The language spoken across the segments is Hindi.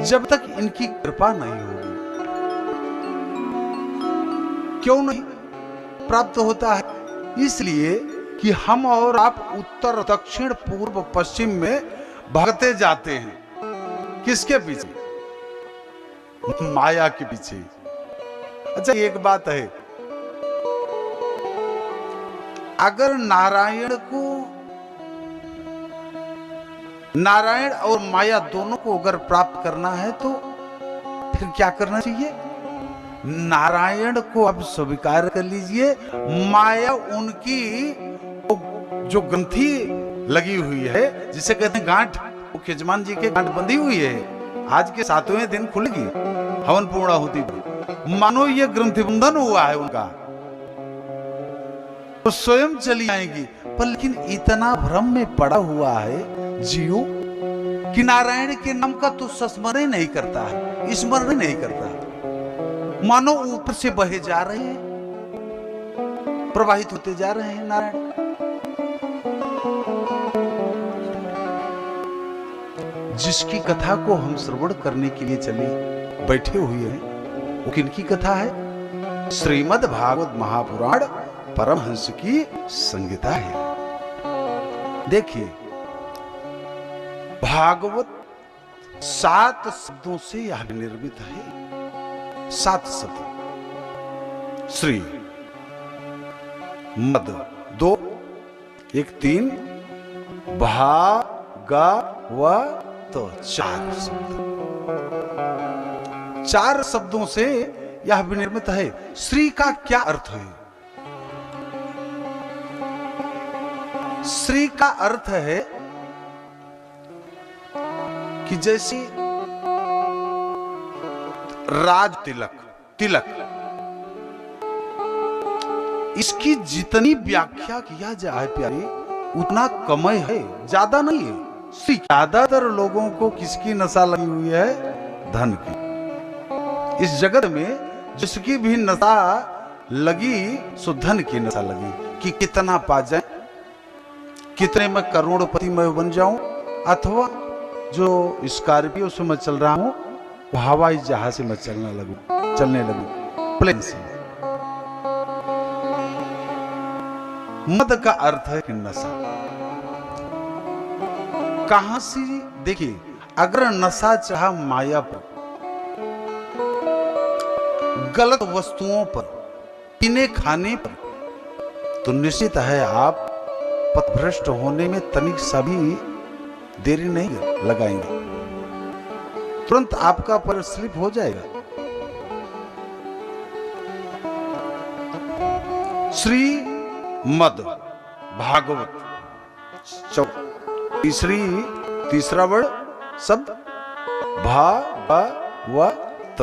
जब तक इनकी कृपा नहीं होगी। क्यों नहीं प्राप्त होता है? इसलिए कि हम और आप उत्तर दक्षिण पूर्व पश्चिम में भागते जाते हैं। किसके पीछे? माया के पीछे। अच्छा, एक बात है, अगर नारायण और माया दोनों को अगर प्राप्त करना है तो फिर क्या करना चाहिए? नारायण को आप स्वीकार कर लीजिए, माया उनकी जो ग्रंथि लगी हुई है, जिसे कहते हैं गांठ, वो यजमान जी के गांठ बंधी हुई है, आज के 7वें दिन खुलेगी हवन पूर्णाहुति पर। मानो ये ग्रंथि बंधन हुआ है उनका, तो स्वयं चली आएगी। पर लेकिन इतना भ्रम में पड़ा हुआ है जीव कि नारायण के नाम का तो स्मरण नहीं करता है, स्मरण नहीं करता। मानो ऊपर से बहे जा रहे हैं, प्रवाहित होते जा रहे हैं नारायण। जिसकी कथा को हम श्रवण करने के लिए चले बैठे हुए हैं, वो किनकी कथा है? श्रीमद् भागवत महापुराण परमहंस की संहिता है। देखिए, भागवत 7 शब्दों से यह निर्मित है। 7 शब्द। श्री, मद 2, 1 3, भागवत 4 शब्द। 4 शब्दों से यह विनिर्मित है। श्री का क्या अर्थ है? श्री का अर्थ है कि जैसे राज तिलक, इसकी जितनी व्याख्या किया जाए प्यारे, उतना कम है, ज्यादा नहीं है। श्री, ज्यादातर लोगों को किसकी नशा लगी हुई है? धन की। इस जगत में जिसकी भी नशा लगी, सो धन की नशा लगी कि कितना पा जाए, कितने में करोड़पति मैं बन जाऊं, अथवा जो स्कॉर्पियो से मैं चल रहा हूं वो हवाई जहाज से मैं चलने लगूं, प्लेन से। मद का अर्थ है कि नशा। कहां से? देखिए, अगर नशा चाहा माया पर, गलत वस्तुओं पर, पीने खाने पर, तो निश्चित है आप पथभ्रष्ट होने में तनिक सा भी देरी नहीं लगाएंगे, तुरंत आपका पर स्लिप हो जाएगा। श्री मद भागवत, तीसरा वर्ड शब्द भागवत।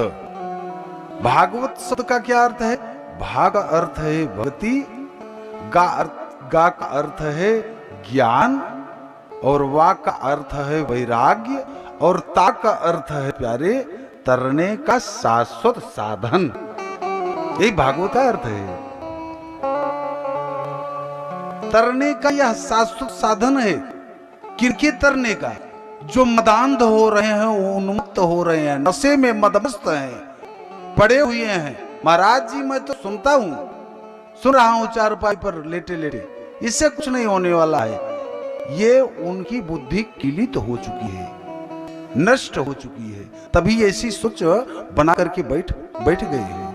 भागवत शब्द का क्या अर्थ है? भा का अर्थ है भक्ति, गा का अर्थ है ज्ञान, और वा का अर्थ है वैराग्य, और ता का अर्थ है प्यारे तरने का शाश्वत साधन। यही भागवत का अर्थ है। तरने का यह शाश्वत साधन है। किनके तरने का? जो मदांध हो रहे हैं, उन्मत्त हो रहे हैं, नशे में मदमस्त हैं, पड़े हुए हैं। महाराज जी, मैं तो सुन रहा हूं चारपाई पर लेटे लेटे, इससे कुछ नहीं होने वाला है। ये उनकी बुद्धि किलित हो चुकी है, नष्ट हो चुकी है, तभी ऐसी सोच बना करके बैठ गए हैं।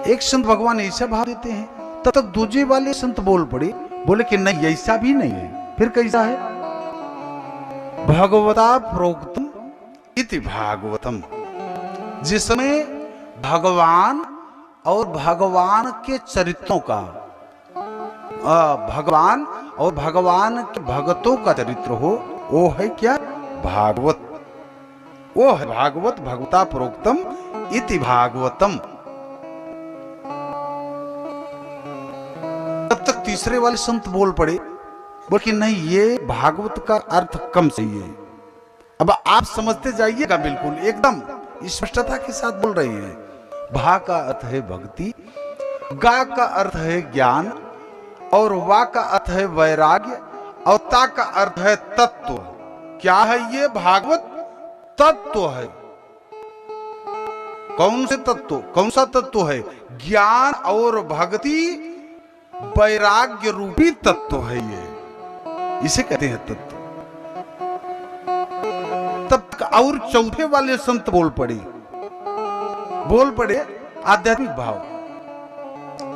एक संत भगवान ऐसा भाव देते हैं, तब तक दूसरे वाले संत बोले कि नहीं, ऐसा भी नहीं है। फिर कैसा है? भगवता प्रोक्तम इति भागवतम, जिसमें भगवान और भगवान के चरित्रों का, भगवान और भगवान के भक्तों का चरित्र हो, वो है क्या? भागवत। वो है भागवत। भगवता प्रोक्तम इति भागवतम। तब तक तीसरे वाले संत बोल कि नहीं, ये भागवत का अर्थ कम सही है। अब आप समझते जाइएगा, बिल्कुल एकदम स्पष्टता के साथ बोल रहे हैं। भा का अर्थ है भक्ति, गा का अर्थ है ज्ञान, और वा का अर्थ है वैराग्य, और ता का अर्थ है तत्व। क्या है ये? भागवत तत्व है। कौन से तत्व? कौन सा तत्व है? ज्ञान और भक्ति वैराग्य रूपी तत्व है ये, इसे कहते हैं तत्व। तब और चौथे वाले संत बोल पड़े आध्यात्मिक भाव।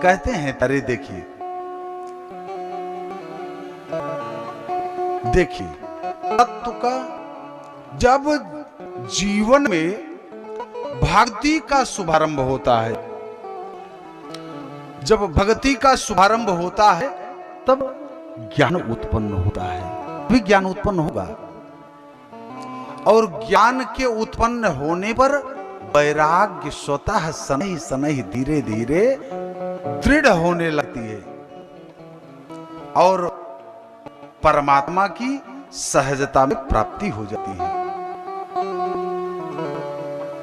कहते हैं, अरे देखिए तत्व का जब जीवन में भक्ति का शुभारंभ होता है, जब भक्ति का शुभारंभ होता है तब ज्ञान उत्पन्न होता है, भी ज्ञान उत्पन्न होगा। और ज्ञान के उत्पन्न होने पर वैराग्य स्वतः शनैः शनैः धीरे धीरे दृढ़ होने लगती है और परमात्मा की सहजता में प्राप्ति हो जाती है।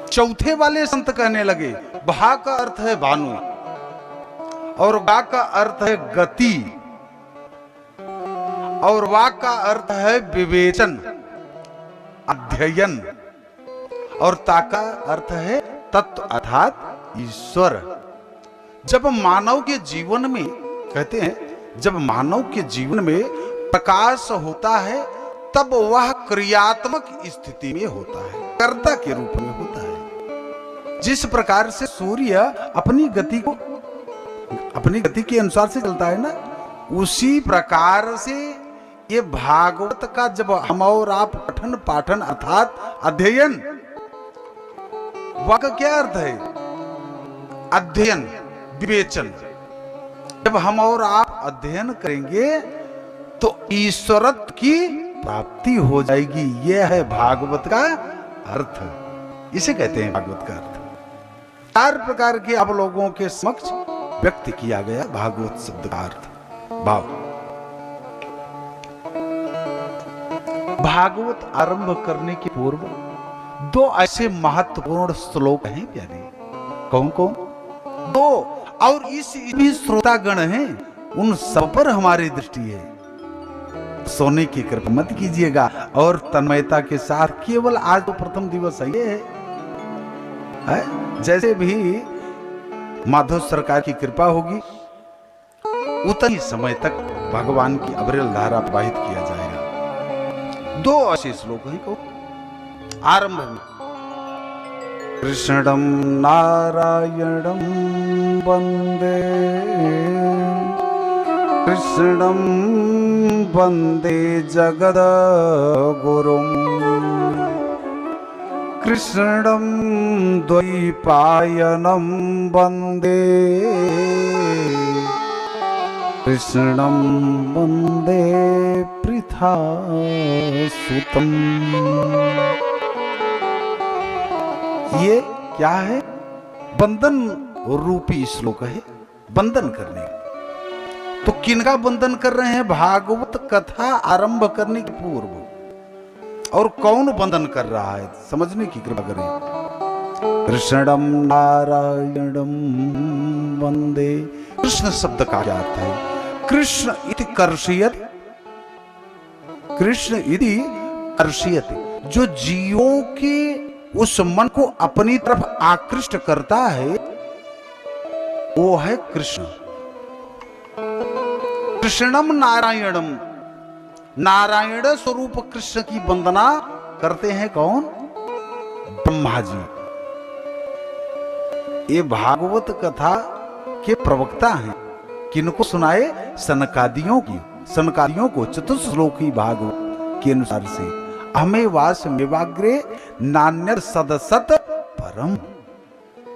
चौथे वाले संत कहने लगे, भा का अर्थ है भानु और गा का अर्थ है गति और वा का अर्थ है विवेचन, अध्ययन, और ता का अर्थ है तत्व अर्थात ईश्वर। जब मानव के जीवन में, कहते हैं, जब मानव के जीवन में प्रकाश होता है तब वह क्रियात्मक स्थिति में होता है, कर्ता के रूप में होता है। जिस प्रकार से सूर्य अपनी गति के अनुसार से चलता है ना, उसी प्रकार से ये भागवत का जब हम और आप पठन पाठन अर्थात अध्ययन, वाक क्या अर्थ है? अध्ययन, विवेचन। जब हम और आप अध्ययन करेंगे तो ईश्वरत्व की प्राप्ति हो जाएगी। यह है भागवत का अर्थ, इसे कहते हैं भागवत का अर्थ। 4 प्रकार के आप लोगों के समक्ष व्यक्त किया गया भागवत शब्द का अर्थ, भाव। भागवत आरंभ करने के पूर्व 2 ऐसे महत्वपूर्ण श्लोक हैं प्यारे। कौन कौन? 2, और इस भी श्रोतागण हैं, उन सब पर हमारी दृष्टि है। सोने की कृपा मत कीजिएगा और तन्मयता के साथ, केवल आज तो प्रथम दिवस है ये है। जैसे भी माधव सरकार की कृपा होगी उतनी समय तक भगवान की अविरल धारा प्रवाहित किया जाएगा। 2 ऐसे श्लोक हैं को आरंभ में, कृष्णं नारायणं वंदे, कृष्णं वंदे जगद्गुरुं, कृष्णं द्वैपायनं वंदे, कृष्णं वंदे पृथासुतं। ये क्या है? बंधन रूपी श्लोक है, बंधन करने। तो किनका बंधन कर रहे हैं? भागवत कथा आरंभ करने के पूर्व। और कौन बंधन कर रहा है, समझने की कृपा करें। कृष्णं नारायणं वंदे। कृष्ण शब्द का क्या अर्थ है? कृष्ण इति कर्षयति, कृष्ण इति कर्षयति, जो जीवों के उस मन को अपनी तरफ आकृष्ट करता है वो है कृष्ण। कृष्णम नारायणम, नारायण स्वरूप कृष्ण की वंदना करते हैं कौन? ब्रह्मा जी। ये भागवत कथा के प्रवक्ता हैं। किनको सुनाए? सनकादियों को चतुश्लोकी भागवत के अनुसार से हमें वास मेवाग्रे नान्य सदसत परम,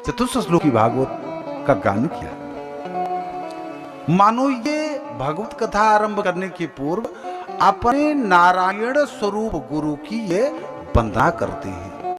चतुश्लोकी भागवत का गान किया। मानो ये भागवत कथा आरंभ करने के पूर्व अपने नारायण स्वरूप गुरु की ये वंदना करते हैं।